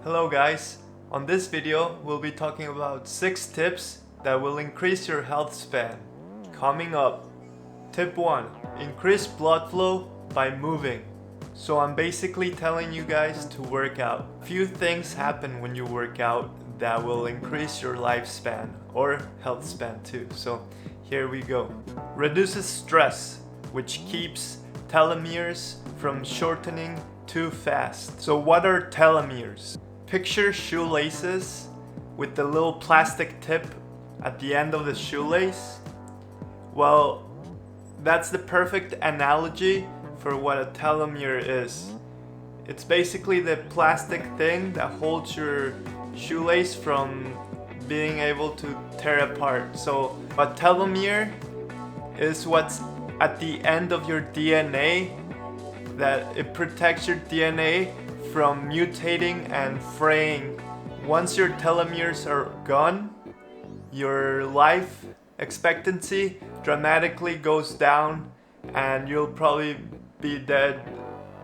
Hello guys, on this video we'll be talking about 6 tips that will increase your health span. Coming up, tip 1, increase blood flow by moving. So I'm basically telling you guys to work out. Few things happen when you work out that will increase your lifespan or health span too. So here we go. Reduces stress, which keeps telomeres from shortening too fast. So what are telomeres? Picture shoelaces with the little plastic tip at the end of the shoelace. Well, that's the perfect analogy for what a telomere is. It's basically the plastic thing that holds your shoelace from being able to tear apart. So a telomere is what's at the end of your DNA, that it protects your DNA from mutating and fraying. Once your telomeres are gone, your life expectancy dramatically goes down and you'll probably be dead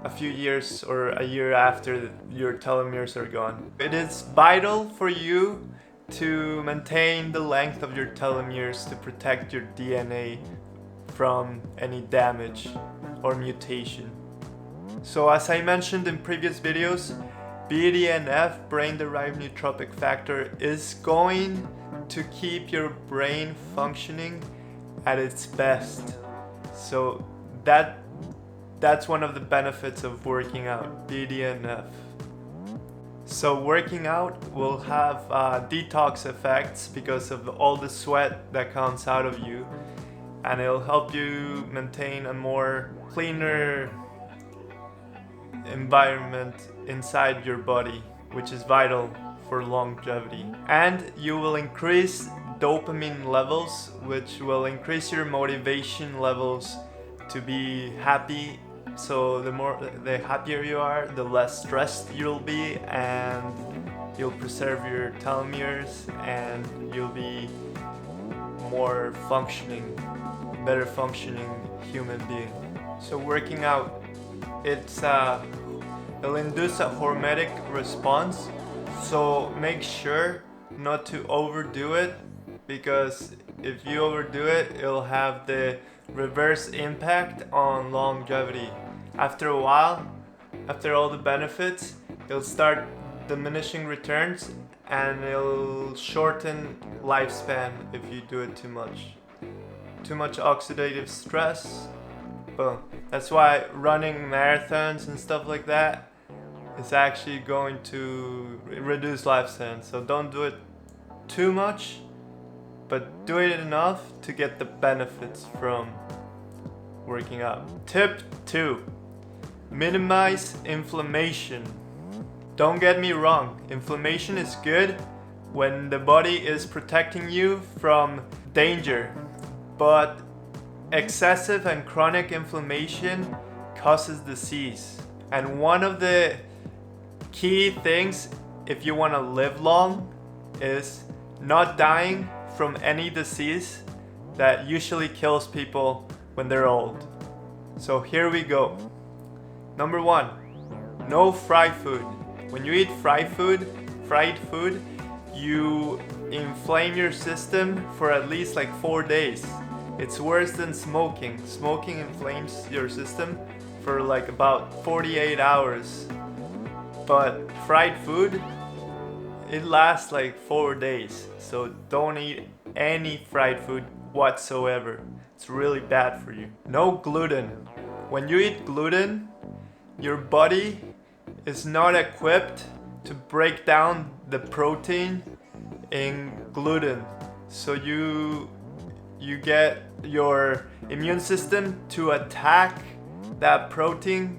a few years or a year after your telomeres are gone. It is vital for you to maintain the length of your telomeres to protect your DNA from any damage or mutation. So as I mentioned in previous videos, BDNF, brain-derived neurotrophic factor, is going to keep your brain functioning at its best. So that's one of the benefits of working out, BDNF. So working out will have detox effects because of all the sweat that comes out of you, and it'll help you maintain a more cleaner environment inside your body, which is vital for longevity. And you will increase dopamine levels, which will increase your motivation levels to be happy. So the happier you are, the less stressed you'll be, and you'll preserve your telomeres, and you'll be more better functioning human being. So working out, it'll induce a hormetic response, so make sure not to overdo it, because if you overdo it, it'll have the reverse impact on longevity. After a while, after all the benefits, it'll start diminishing returns and it'll shorten lifespan if you do it too much. Too much oxidative stress. Boom. That's why running marathons and stuff like that is actually going to reduce lifespan. So don't do it too much, but do it enough to get the benefits from working out. Tip 2, minimize inflammation. Don't get me wrong, inflammation is good when the body is protecting you from danger, but excessive and chronic inflammation causes disease. And one of the key things if you want to live long is not dying from any disease that usually kills people when they're old. So here we go. Number 1, no fried food. When you eat fried food, you inflame your system for at least like 4 days. It's worse than smoking. Smoking inflames your system for like about 48 hours. But fried food, it lasts like 4 days. So don't eat any fried food whatsoever. It's really bad for you. No gluten. When you eat gluten, your body is not equipped to break down the protein in gluten. So you get your immune system to attack that protein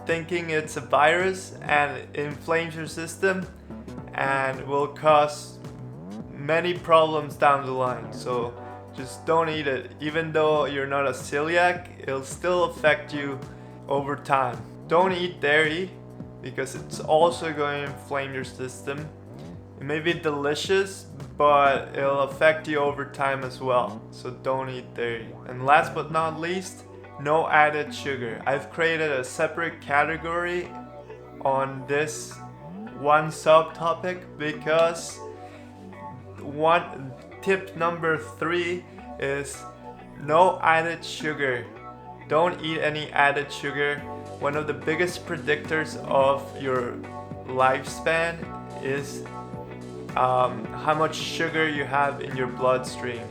thinking it's a virus, and it inflames your system and will cause many problems down the line. So just don't eat it. Even though you're not a celiac, it'll still affect you over time. Don't eat dairy because it's also going to inflame your system. It may be delicious, but it'll affect you over time as well. So don't eat dairy. And last but not least, no added sugar. I've created a separate category on this one subtopic because one tip number 3 is no added sugar. Don't eat any added sugar. One of the biggest predictors of your lifespan is how much sugar you have in your bloodstream.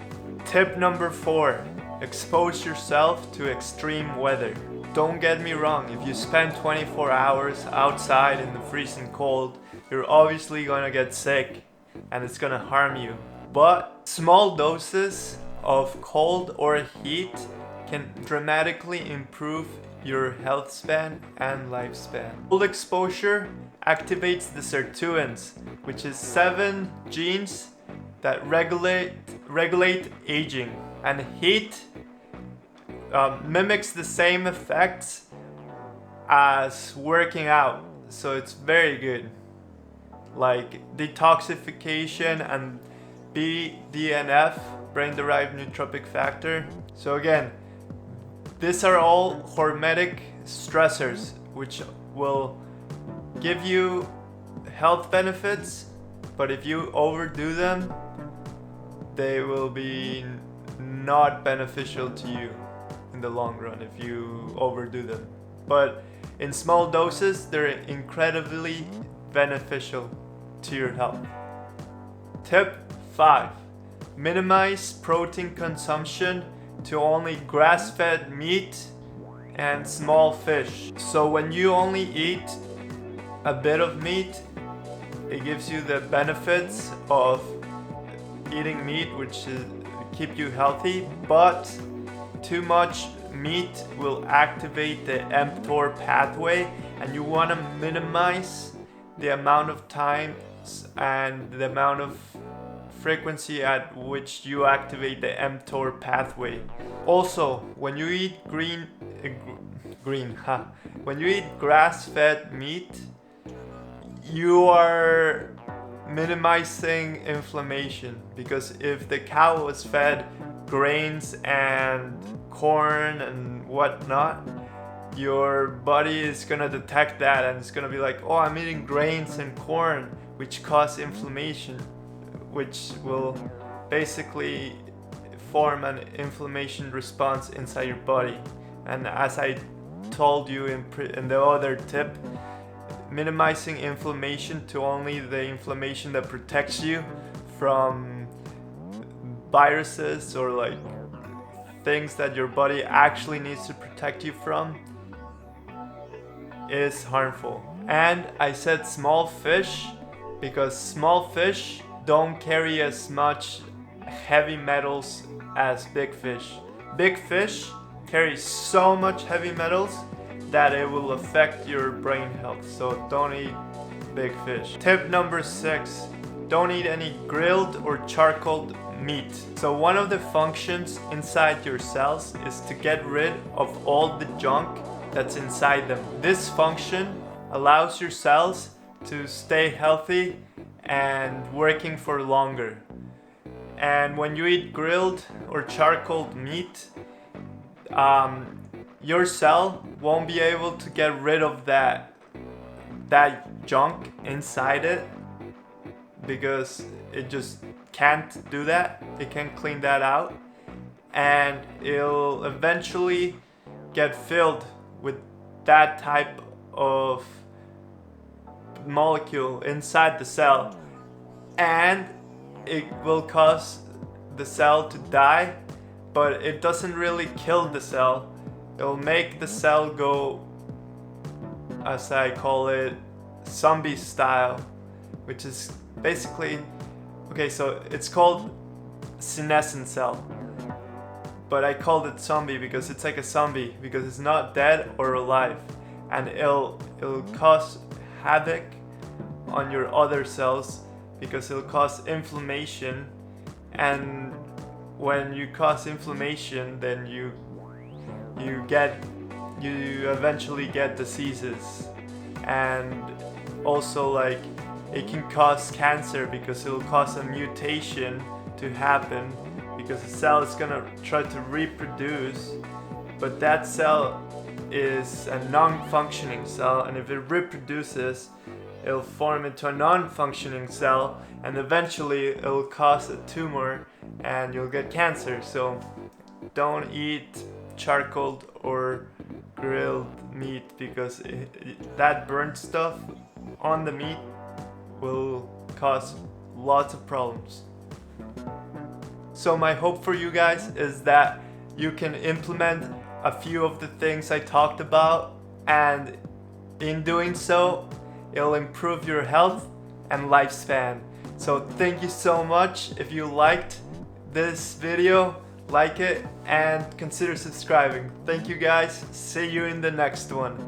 Tip number 4, expose yourself to extreme weather. Don't get me wrong, if you spend 24 hours outside in the freezing cold, you're obviously gonna get sick and it's gonna harm you. But small doses of cold or heat can dramatically improve your health span and lifespan. Cold exposure activates the sirtuins, which is 7 genes that regulate aging, and heat mimics the same effects as working out, so it's very good, like detoxification and BDNF, brain-derived nootropic factor. So again, these are all hormetic stressors which will give you health benefits, but if you overdo them, they will be not beneficial to you in the long run if you overdo them. But in small doses, they're incredibly beneficial to your health. Tip 5. Minimize protein consumption to only grass-fed meat and small fish. So when you only eat a bit of meat, it gives you the benefits of eating meat, which is keep you healthy, but too much meat will activate the mTOR pathway, and you want to minimize the amount of times and the amount of frequency at which you activate the mTOR pathway. Also, when you eat when you eat grass-fed meat, you are minimizing inflammation, because if the cow was fed grains and corn and whatnot, your body is gonna detect that and it's gonna be like, oh, I'm eating grains and corn, which cause inflammation, which will basically form an inflammation response inside your body. And as I told you in the other tip, minimizing inflammation to only the inflammation that protects you from viruses or like things that your body actually needs to protect you from is harmful. And I said small fish because small fish don't carry as much heavy metals as big fish. Big fish carry so much heavy metals that it will affect your brain health, so don't eat big fish. Tip number 6, don't eat any grilled or charcoaled meat. So one of the functions inside your cells is to get rid of all the junk that's inside them. This function allows your cells to stay healthy and working for longer. And when you eat grilled or charcoaled meat, your cell won't be able to get rid of that junk inside it, because it just can't do that. It can't clean that out, and it'll eventually get filled with that type of molecule inside the cell, and it will cause the cell to die, but it doesn't really kill the cell. It'll make the cell go, as I call it, zombie style, which is basically, okay, so it's called senescent cell, but I called it zombie because it's like a zombie, because it's not dead or alive, and it'll cause havoc on your other cells because it'll cause inflammation, and when you cause inflammation, then you eventually get diseases, and also like it can cause cancer because it'll cause a mutation to happen, because the cell is gonna try to reproduce, but that cell is a non-functioning cell, and if it reproduces, it'll form into a non-functioning cell, and eventually it'll cause a tumor and you'll get cancer. So don't eat charcoal or grilled meat, because that burnt stuff on the meat will cause lots of problems. So my hope for you guys is that you can implement a few of the things I talked about, and in doing so, it'll improve your health and lifespan. So thank you so much. If you liked this video, like it and consider subscribing. Thank you guys. See you in the next one.